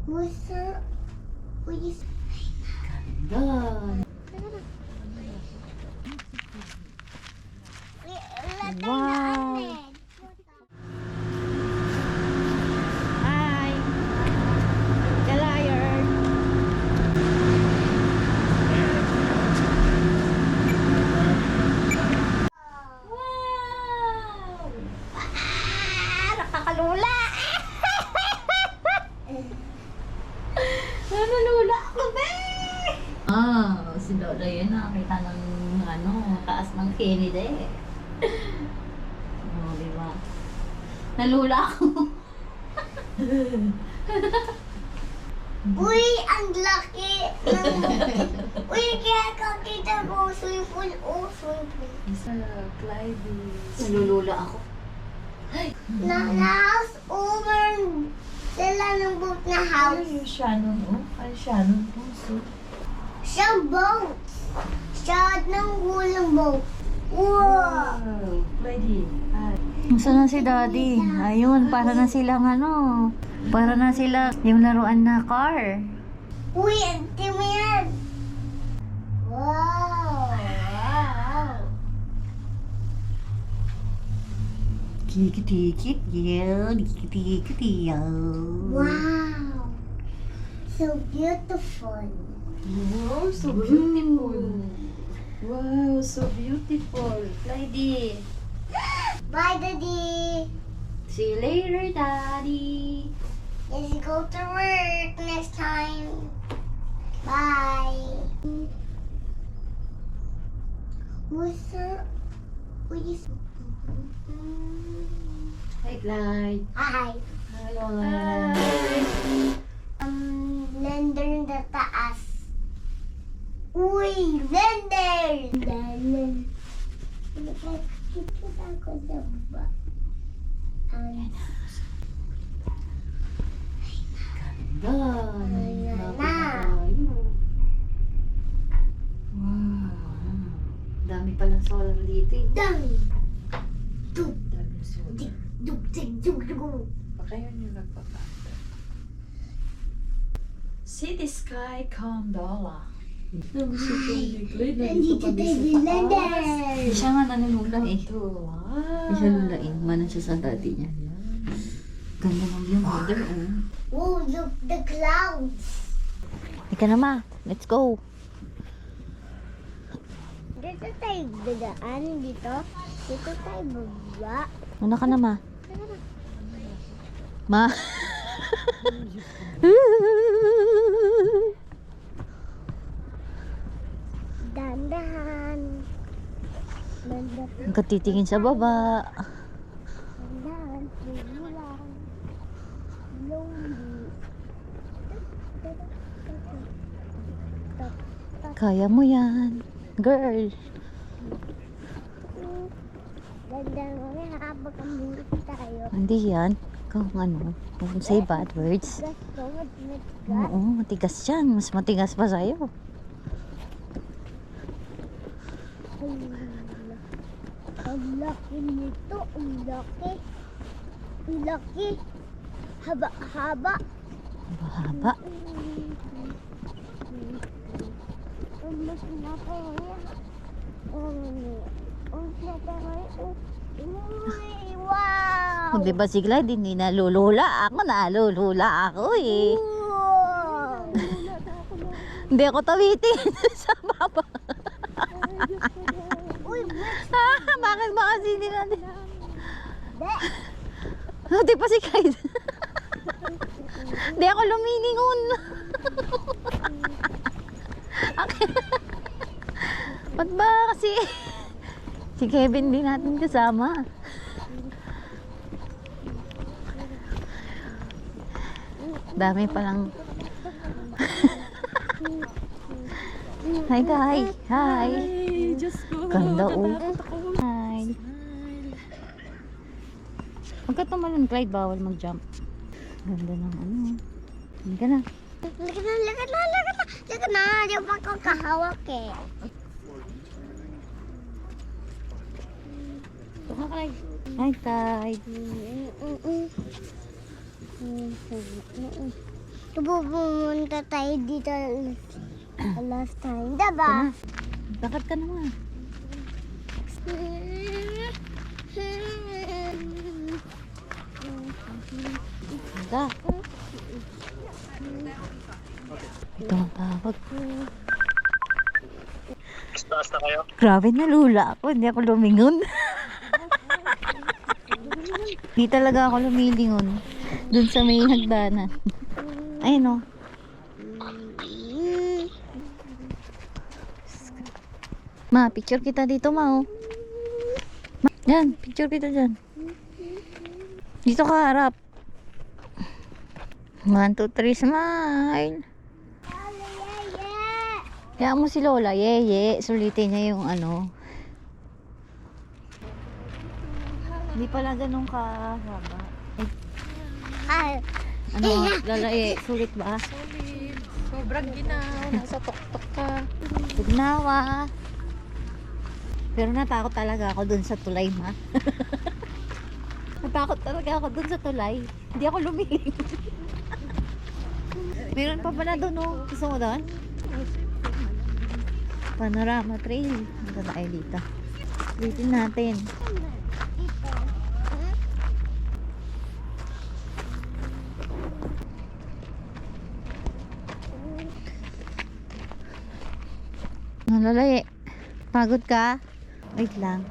Musa, uy, Ganda. Wow. Hi. Galayer. Wow. Nakakalula. Nalulula ako, be! Si Dodo yun nakakita ng taas ng Kennedy. Diba? Nalula ako. uy, ang laki. Uy, kaya kakita ko, swimming pool, swimming pool. Isa, Clyde. Nalulula ako. Na-house over sila ng boat na house. Ay, Shannon, oh. Ay, Shannon, puso. Siya boat. Siya ng hulang boat. Wow! Clyde. Ay. Saan na si Daddy? Ayun, para na silang para na sila yung laruan na car. Uy, ante mo yan. Wow! Wow! Kikit-kikit, yun. Kikit-kikit, yun. Wow! So beautiful. Wow, so beautiful. Wow, so beautiful. Clyde. Bye, Daddy. See you later, Daddy. Let's go to work next time. Bye. Musa, uy, Hi, Clyde. hi. Hello. Blender na taas. Uy, blender! Blender. Nakakita ako sa ba? Ganda. Ayan na. Wow. Dami palang solar dito eh. Dang! Dug, Dami soda. dig, dug, dig, dug, dug. Baka yun yung nagpapanda. City Sky Gondola. Nandito tayo sa blender. Siya nga nanulula eh. Wow. Siya lulain. Manan siya sa daddy niya. Ganda ng view holder oh. Oh, look, the clouds. Ika na ma. Let's go. Dito tayo dadaan, dito. Dito tayo baba. Una ka na ma. Ma. Dandahan. Dandahan. Ang katitingin sa baba. Dandahan. Sige lang. Lonely. Kaya mo yan. Girl. Dandahan kami habang kami tayo. Hindi yan. Kung kung say bad words. Gas ko, matigas. Oo, matigas yan. Mas matigas pa sa'yo. Ang laki nito. Ang laki. Ang laki. Haba-haba. Mahaba. Ang laki na kaya. Ang laki kaya. Uy, wow! O, diba si Clyde, hindi nalulula ako. Nalulula ako eh. Wow! Hindi ako tawitin sa baba. Uy, Bakit ba kasi hindi natin? de! Di pa si Clyde. Hindi ako lumilingon. Okay. Ba't ba kasi si Kevin din natin kasama? Dami palang. Hi guys. Hi. Ay, Diyos ko. Ganda oh. Natatakot ako. Hi. Huwag ka tumalon, Clyde. Bawal mag-jump. Ganda ng Hindi ka na. Laka na, laka na, laka na. Laka na, di ba ako kahawak eh. Ito ka, Clyde. Hi, Clyde. Pupunta tayo dito last time, diba? Bakit ka naman? Ika. Ito ang tawag. Taas na kayo? Grabe, nalula ako. Hindi ako lumingon. Hindi talaga ako lumilingon. Doon sa may hagdanan. Ayun o. Ma, picture kita dito, ma, oh. Ma, yan, picture kita dyan. Dito ka harap. 1, 2, 3, smile. Kaya mo si Lola, yeye. Sulitin niya yung ano. Hindi pala ganun kahaba. Ay, Ano, Lola, sulit ba? Solid. Sobrang ginaw. Nasa tuktok ka. Tugnawa. Pero natakot talaga ako dun sa tulay, ma. Natakot talaga ako dun sa tulay. Hindi ako lumiling. Meron pa pala dun, oh. Gusto mo doon? Panorama trail. Ito tayo dito. Ulitin natin. Nalalay. Pagod ka? Wait lang.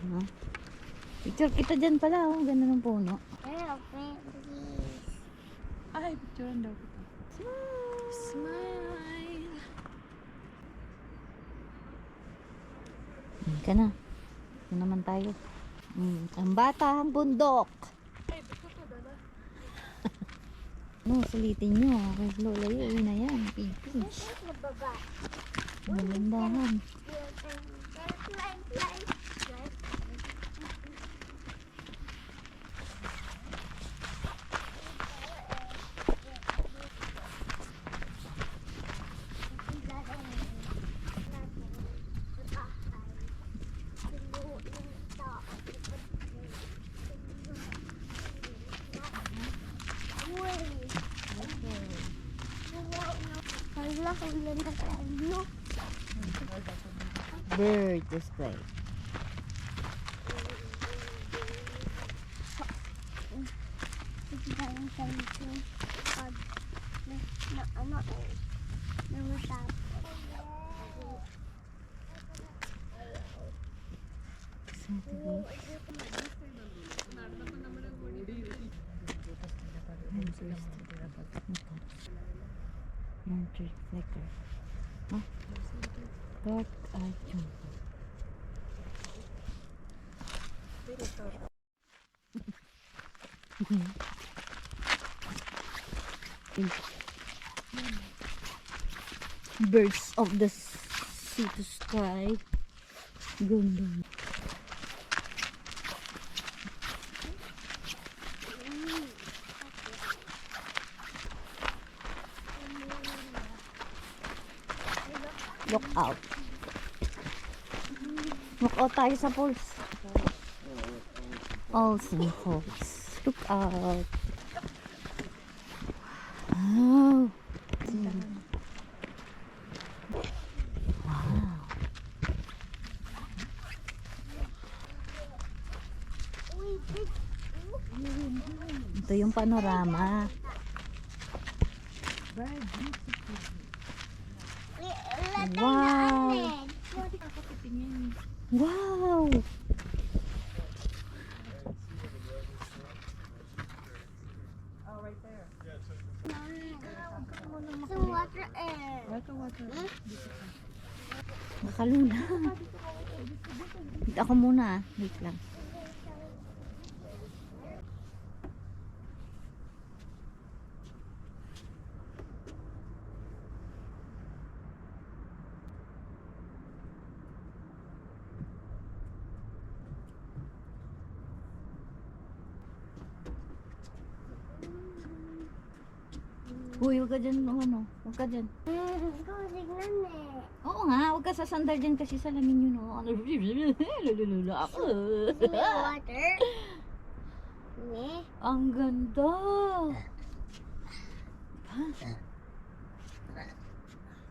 Ano? Picture kita dyan pala, oh. Ganda ng puno. Ay, picturean daw kita. Smile. Ka na. Ito naman tayo. Ang bata, ang bundok. No, sulitin nyo. Kay Lola yun na yan. Pinch. Magandahan. Bird display. Reflector. Huh? Dark eye jump. Birds of the sea to sky. Ganda. Look out. Look out tayo sa falls. Olsen Falls. Look out. Oh. Wow. Ito yung panorama. Wow. Wow. Some water air. Water. Nakaluna. Wait ako muna. Wait lang. Uy, huwag ka dyan, ano, huwag ka dyan. Ikaw, tignan eh. Oo, Oo nga, huwag ka sasandal dyan kasi salamin yun, oh. Lulula ako. May water. Me. Ang ganda.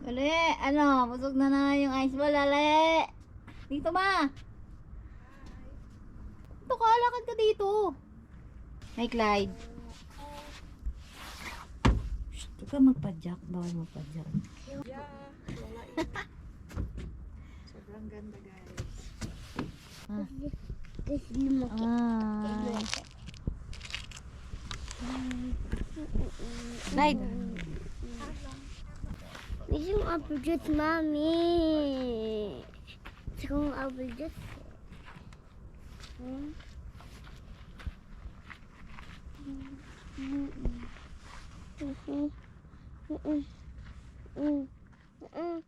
Lali, ano, busog na yung ice ball, lali. Dito ba? Ito ka, lakad ka dito. Hey, Clyde. Shh, huwag ka magpa-jack. Bawal magpa-jack. Yeah, wala ito. Sobrang ganda guys. Kasi lumaki. Clyde. Gusto kong apple juice, mami. Gusto kong apple juice. Hmm? Mm-mm. Mm-mm. Mm-mm. Mm-mm.